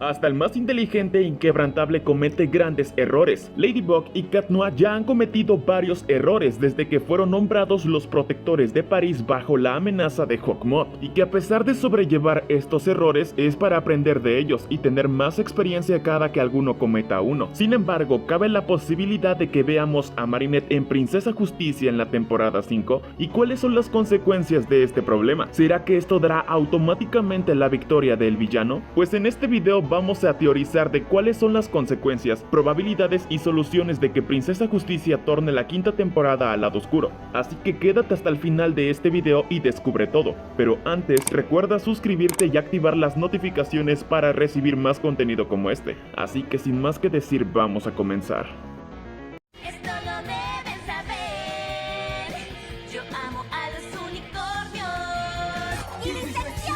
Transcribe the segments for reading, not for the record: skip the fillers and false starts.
Hasta el más inteligente e inquebrantable comete grandes errores. Ladybug y Cat Noir ya han cometido varios errores desde que fueron nombrados los protectores de París bajo la amenaza de Hawkmoth, y que a pesar de sobrellevar estos errores es para aprender de ellos y tener más experiencia cada que alguno cometa uno. Sin embargo, cabe la posibilidad de que veamos a Marinette en Princesa Justicia en la temporada 5, y cuáles son las consecuencias de este problema. ¿Será que esto dará automáticamente la victoria del villano? Pues en este video vamos a teorizar de cuáles son las consecuencias, probabilidades y soluciones de que Princesa Justicia torne la quinta temporada al lado oscuro. Así que quédate hasta el final de este video y descubre todo. Pero antes, recuerda suscribirte y activar las notificaciones para recibir más contenido como este. Así que sin más que decir, vamos a comenzar. Esto lo deben saber. Yo amo a los unicornios. ¡Y distensión!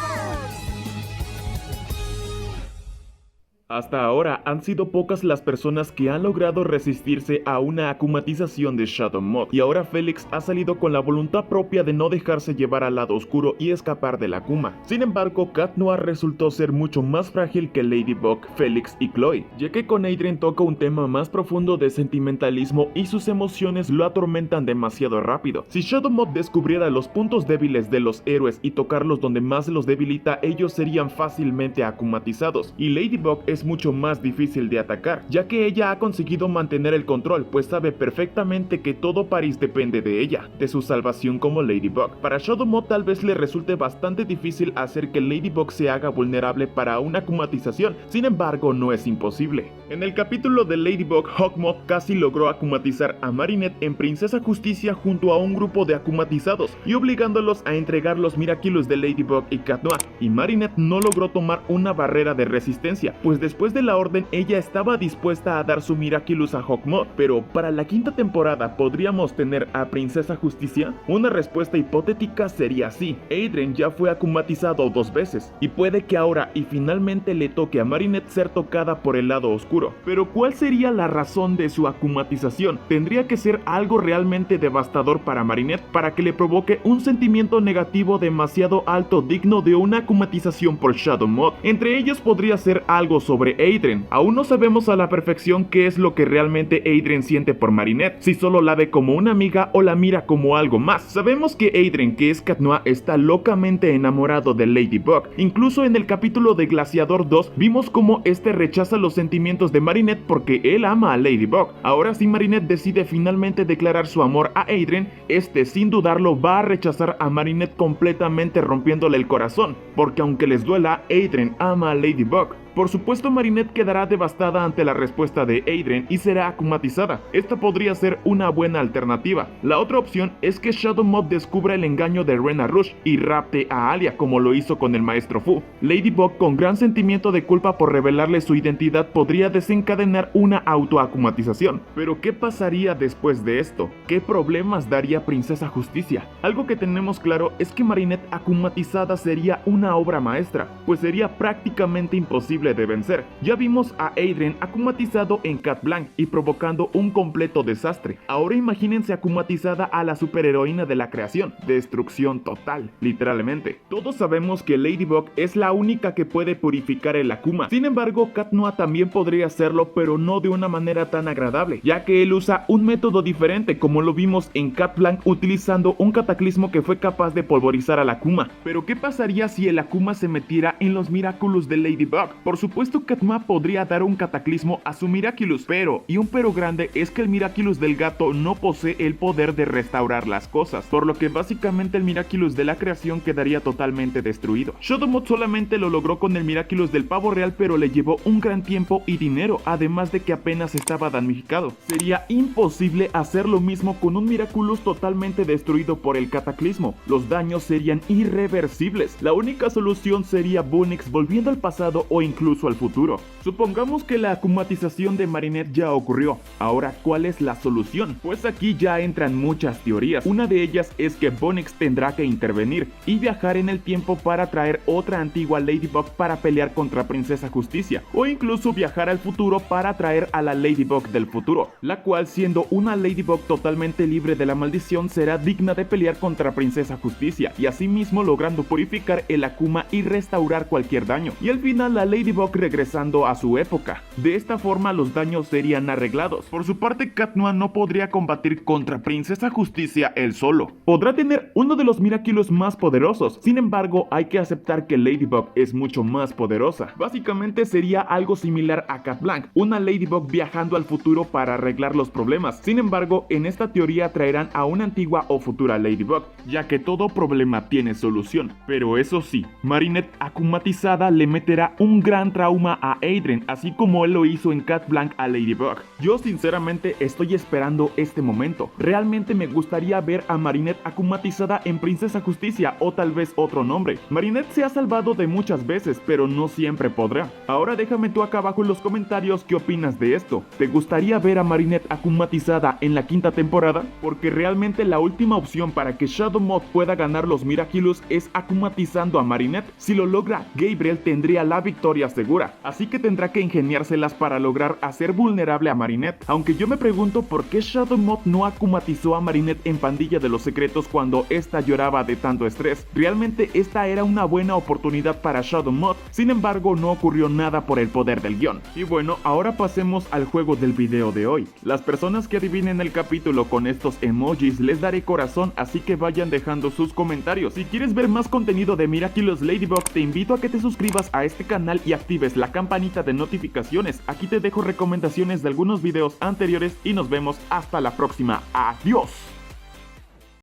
Hasta ahora han sido pocas las personas que han logrado resistirse a una akumatización de Shadow Moth, y ahora Felix ha salido con la voluntad propia de no dejarse llevar al lado oscuro y escapar de la Akuma. Sin embargo, Cat Noir resultó ser mucho más frágil que Ladybug, Felix y Chloe, ya que con Adrien toca un tema más profundo de sentimentalismo y sus emociones lo atormentan demasiado rápido. Si Shadow Moth descubriera los puntos débiles de los héroes y tocarlos donde más los debilita, ellos serían fácilmente akumatizados, y Ladybug es mucho más difícil de atacar, ya que ella ha conseguido mantener el control, pues sabe perfectamente que todo París depende de ella, de su salvación como Ladybug. Para Shadow Moth tal vez le resulte bastante difícil hacer que Ladybug se haga vulnerable para una akumatización, sin embargo no es imposible. En el capítulo de Ladybug, Hawkmoth casi logró akumatizar a Marinette en Princesa Justicia junto a un grupo de akumatizados y obligándolos a entregar los Miraculous de Ladybug y Cat Noir, y Marinette no logró tomar una barrera de resistencia, pues después de la orden ella estaba dispuesta a dar su Miraculous a Hawkmoth. Pero para la quinta temporada, ¿podríamos tener a Princesa Justicia? Una respuesta hipotética sería sí. Adrien ya fue akumatizado 2 veces, y puede que ahora y finalmente le toque a Marinette ser tocada por el lado oscuro. Pero ¿cuál sería la razón de su akumatización? Tendría que ser algo realmente devastador para Marinette para que le provoque un sentimiento negativo demasiado alto digno de una akumatización por Shadow Moth. Entre ellos podría ser algo sobre Adrien. Aún no sabemos a la perfección qué es lo que realmente Adrien siente por Marinette, si solo la ve como una amiga o la mira como algo más. Sabemos que Adrien, que es Cat Noir, está locamente enamorado de Ladybug. Incluso en el capítulo de Glaciador 2 vimos cómo este rechaza los sentimientos de Marinette porque él ama a Ladybug. Ahora si Marinette decide finalmente declarar su amor a Adrien, este sin dudarlo va a rechazar a Marinette completamente, rompiéndole el corazón, porque aunque les duela, Adrien ama a Ladybug. Por supuesto, Marinette quedará devastada ante la respuesta de Adrien y será akumatizada. Esta podría ser una buena alternativa. La otra opción es que Shadow Moth descubra el engaño de Rena Rouge y rapte a Alia como lo hizo con el maestro Fu. Ladybug, con gran sentimiento de culpa por revelarle su identidad, podría desencadenar una autoakumatización. Pero ¿qué pasaría después de esto? ¿Qué problemas daría Princesa Justicia? Algo que tenemos claro es que Marinette akumatizada sería una obra maestra, pues sería prácticamente imposible de vencer. Ya vimos a Adrien akumatizado en Cat Blanc y provocando un completo desastre. Ahora imagínense akumatizada a la superheroína de la creación. Destrucción total, literalmente. Todos sabemos que Ladybug es la única que puede purificar el Akuma. Sin embargo, Cat Noir también podría hacerlo, pero no de una manera tan agradable, ya que él usa un método diferente, como lo vimos en Cat Blanc utilizando un cataclismo que fue capaz de polvorizar al Akuma. Pero ¿qué pasaría si el Akuma se metiera en los Miraculous de Ladybug? Por supuesto, Cat Noir podría dar un cataclismo a su Miraculous, y un pero grande es que el Miraculous del gato no posee el poder de restaurar las cosas, por lo que básicamente el Miraculous de la creación quedaría totalmente destruido. Shadow Moth solamente lo logró con el Miraculous del pavo real, pero le llevó un gran tiempo y dinero, además de que apenas estaba damnificado. Sería imposible hacer lo mismo con un Miraculous totalmente destruido por el cataclismo. Los daños serían irreversibles. La única solución sería Bunix volviendo al pasado o incluso al futuro. Supongamos que la akumatización de Marinette ya ocurrió. Ahora, ¿cuál es la solución? Pues aquí ya entran muchas teorías. Una de ellas es que Bunix tendrá que intervenir y viajar en el tiempo para traer otra antigua Ladybug para pelear contra Princesa Justicia, o incluso viajar al futuro para traer a la Ladybug del futuro, la cual, siendo una Ladybug totalmente libre de la maldición, será digna de pelear contra Princesa Justicia y asimismo logrando purificar el Akuma y restaurar cualquier daño. Y al final la Ladybug Ladybug regresando a su época. De esta forma los daños serían arreglados. Por su parte, Cat Noir no podría combatir contra Princesa Justicia él solo. Podrá tener uno de los Miraculous más poderosos, sin embargo hay que aceptar que Ladybug es mucho más poderosa. Básicamente sería algo similar a Cat Blanc, una Ladybug viajando al futuro para arreglar los problemas. Sin embargo, en esta teoría traerán a una antigua o futura Ladybug, ya que todo problema tiene solución. Pero eso sí, Marinette akumatizada le meterá un gran trauma a Adrien, así como él lo hizo en Cat Blanc a Ladybug. Yo sinceramente estoy esperando este momento. Realmente me gustaría ver a Marinette akumatizada en Princesa Justicia o tal vez otro nombre. Marinette se ha salvado de muchas veces, pero no siempre podrá. Ahora déjame tú acá abajo en los comentarios qué opinas de esto. ¿Te gustaría ver a Marinette akumatizada en la quinta temporada? Porque realmente la última opción para que Shadow Moth pueda ganar los Miraculous es akumatizando a Marinette. Si lo logra, Gabriel tendría la victoria segura, así que tendrá que ingeniárselas para lograr hacer vulnerable a Marinette. Aunque yo me pregunto por qué Shadow Moth no akumatizó a Marinette en Pandilla de los Secretos cuando esta lloraba de tanto estrés. Realmente esta era una buena oportunidad para Shadow Moth, sin embargo no ocurrió nada por el poder del guión. Y bueno, ahora pasemos al juego del video de hoy. Las personas que adivinen el capítulo con estos emojis les daré corazón, así que vayan dejando sus comentarios. Si quieres ver más contenido de Miraculous Ladybug, te invito a que te suscribas a este canal y actives la campanita de notificaciones. Aquí te dejo recomendaciones de algunos videos anteriores y nos vemos hasta la próxima. ¡Adiós!